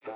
Hey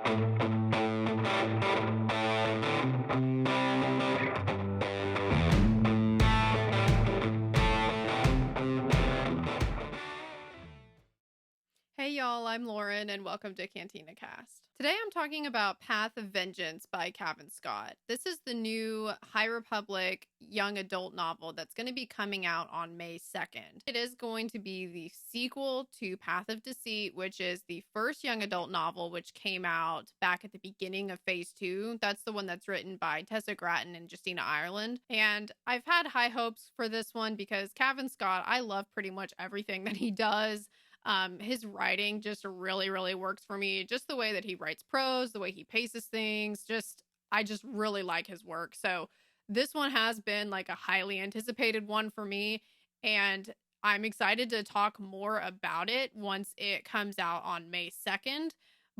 y'all, I'm Lauren and welcome to Cantina Cast. Today I'm talking about Path of Vengeance by Cavan Scott. This is the new High Republic young adult novel that's going to be coming out on May 2nd. It is going to be the sequel to Path of Deceit, which is the first young adult novel which came out back at the beginning of Phase 2. That's the one that's written by Tessa Gratton and Justina Ireland. And I've had high hopes for this one because Cavan Scott, I love pretty much everything that he does. His writing just really, really works for me. Just the way that he writes prose, the way he paces things, I just really like his work. So this one has been like a highly anticipated one for me, and I'm excited to talk more about it once it comes out on May 2nd.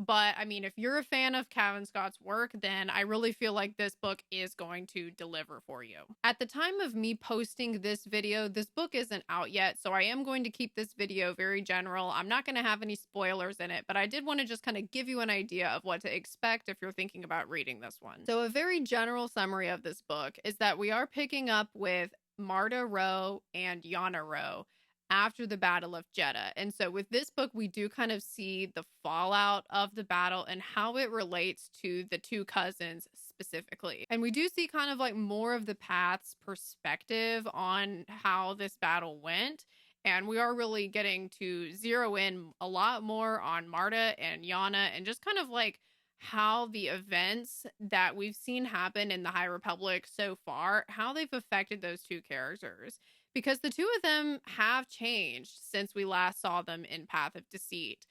But I mean, if you're a fan of Cavan Scott's work, then I really feel like this book is going to deliver for you. At the time of me posting this video, this book isn't out yet, so I am going to keep this video very general. I'm not going to have any spoilers in it, but I did want to just kind of give you an idea of what to expect if you're thinking about reading this one. So a very general summary of this book is that we are picking up with Marta Rowe and Yana Rowe after the Battle of Jeddah. And so with this book, we do kind of see the fallout of the battle and how it relates to the two cousins specifically. And we do see kind of like more of the Path's perspective on how this battle went. And we are really getting to zero in a lot more on Marta and Yana and just kind of like how the events that we've seen happen in the High Republic so far, how they've affected those two characters. Because the two of them have changed since we last saw them in Path of Deceit.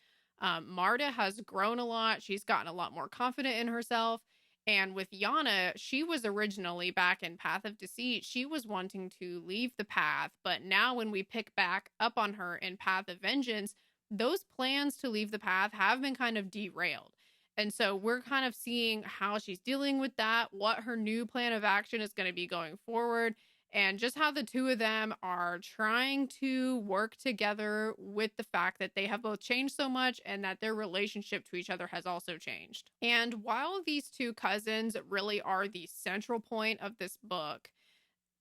Marta has grown a lot. She's gotten a lot more confident in herself. And with Yana, she was originally back in Path of Deceit. She was wanting to leave the path. But now when we pick back up on her in Path of Vengeance, those plans to leave the path have been kind of derailed. And so we're kind of seeing how she's dealing with that, what her new plan of action is going to be going forward, and just how the two of them are trying to work together with the fact that they have both changed so much and that their relationship to each other has also changed. And while these two cousins really are the central point of this book,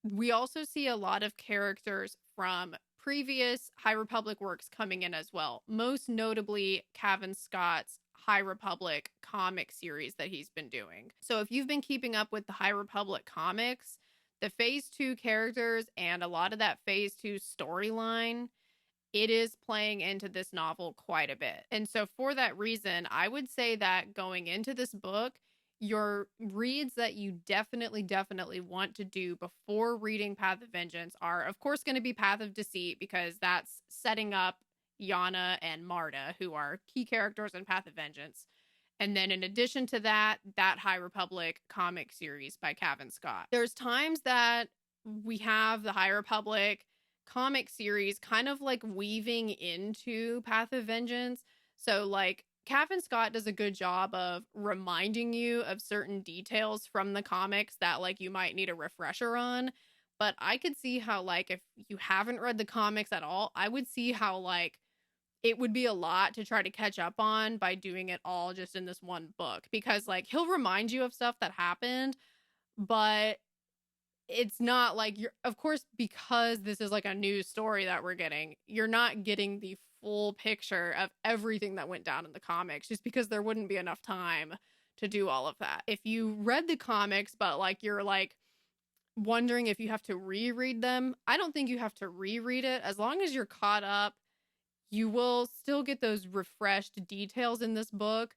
we also see a lot of characters from previous High Republic works coming in as well. Most notably, Cavan Scott's High Republic comic series that he's been doing. So if you've been keeping up with the High Republic comics, the Phase 2 characters and a lot of that Phase 2 storyline, it is playing into this novel quite a bit. And so for that reason, I would say that going into this book, your reads that you definitely want to do before reading Path of Vengeance are, of course, going to be Path of Deceit, because that's setting up Yana and Marta, who are key characters in Path of Vengeance. And then in addition to that High Republic comic series by Cavan Scott. There's times that we have the High Republic comic series kind of like weaving into Path of Vengeance. So like Cavan Scott does a good job of reminding you of certain details from the comics that like you might need a refresher on. But I could see how like if you haven't read the comics at all, I would see how like it would be a lot to try to catch up on by doing it all just in this one book, because like he'll remind you of stuff that happened, but it's not like you're, of course, because this is like a new story that we're getting, you're not getting the full picture of everything that went down in the comics, just because there wouldn't be enough time to do all of that. If you read the comics, but like you're like wondering if you have to reread them, I don't think you have to reread it. As long as you're caught up, you will still get those refreshed details in this book,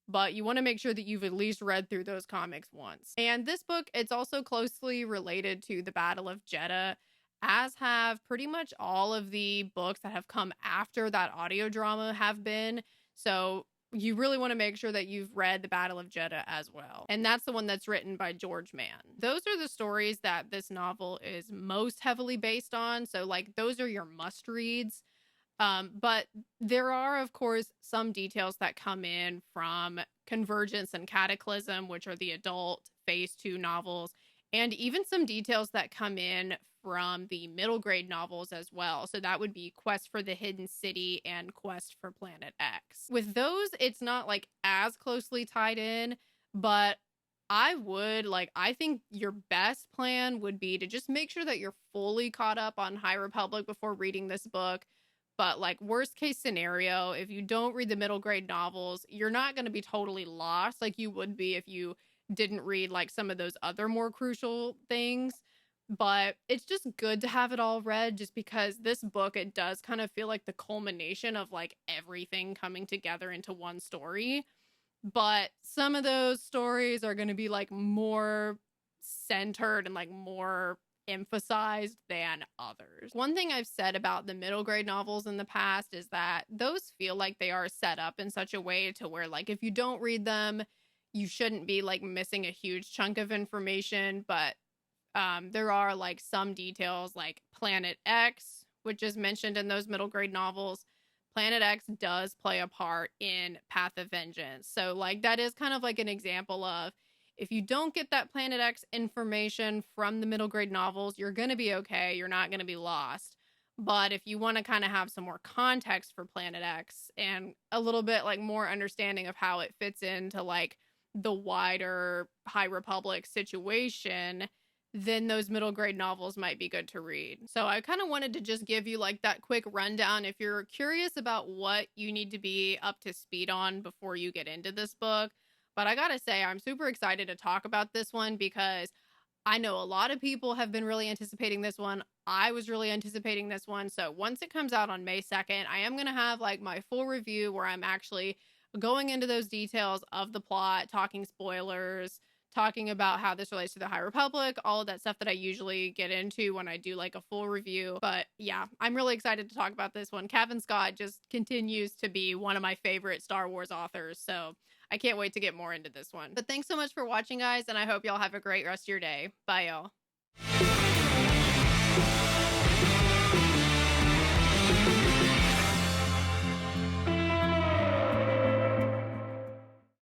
but you want to make sure that you've at least read through those comics once. And this book, it's also closely related to the Battle of Jeddah, as have pretty much all of the books that have come after that audio drama have been. So you really want to make sure that you've read the Battle of Jeddah as well. And that's the one that's written by George Mann. Those are the stories that this novel is most heavily based on. So like those are your must reads. But there are, of course, some details that come in from Convergence and Cataclysm, which are the adult Phase 2 novels, and even some details that come in from the middle grade novels as well. So that would be Quest for the Hidden City and Quest for Planet X. With those, it's not like as closely tied in, but I think your best plan would be to just make sure that you're fully caught up on High Republic before reading this book. But like worst case scenario, if you don't read the middle grade novels, you're not going to be totally lost like you would be if you didn't read like some of those other more crucial things. But it's just good to have it all read just because this book, it does kind of feel like the culmination of like everything coming together into one story. But some of those stories are going to be like more centered and like more emphasized than others. One thing I've said about the middle grade novels in the past is that those feel like they are set up in such a way to where like if you don't read them, you shouldn't be like missing a huge chunk of information. But there are like some details like Planet X, which is mentioned in those middle grade novels. Planet X does play a part in Path of Vengeance. So like that is kind of like an example of if you don't get that Planet X information from the middle grade novels, you're going to be okay. You're not going to be lost. But if you want to kind of have some more context for Planet X and a little bit like more understanding of how it fits into like the wider High Republic situation, then those middle grade novels might be good to read. So I kind of wanted to just give you like that quick rundown if you're curious about what you need to be up to speed on before you get into this book. But I gotta say, I'm super excited to talk about this one because I know a lot of people have been really anticipating this one. I was really anticipating this one. So once it comes out on May 2nd, I am going to have like my full review where I'm actually going into those details of the plot, talking spoilers, talking about how this relates to the High Republic, all of that stuff that I usually get into when I do like a full review. But yeah, I'm really excited to talk about this one. Cavan Scott just continues to be one of my favorite Star Wars authors. So I can't wait to get more into this one. But thanks so much for watching, guys, and I hope y'all have a great rest of your day. Bye, y'all.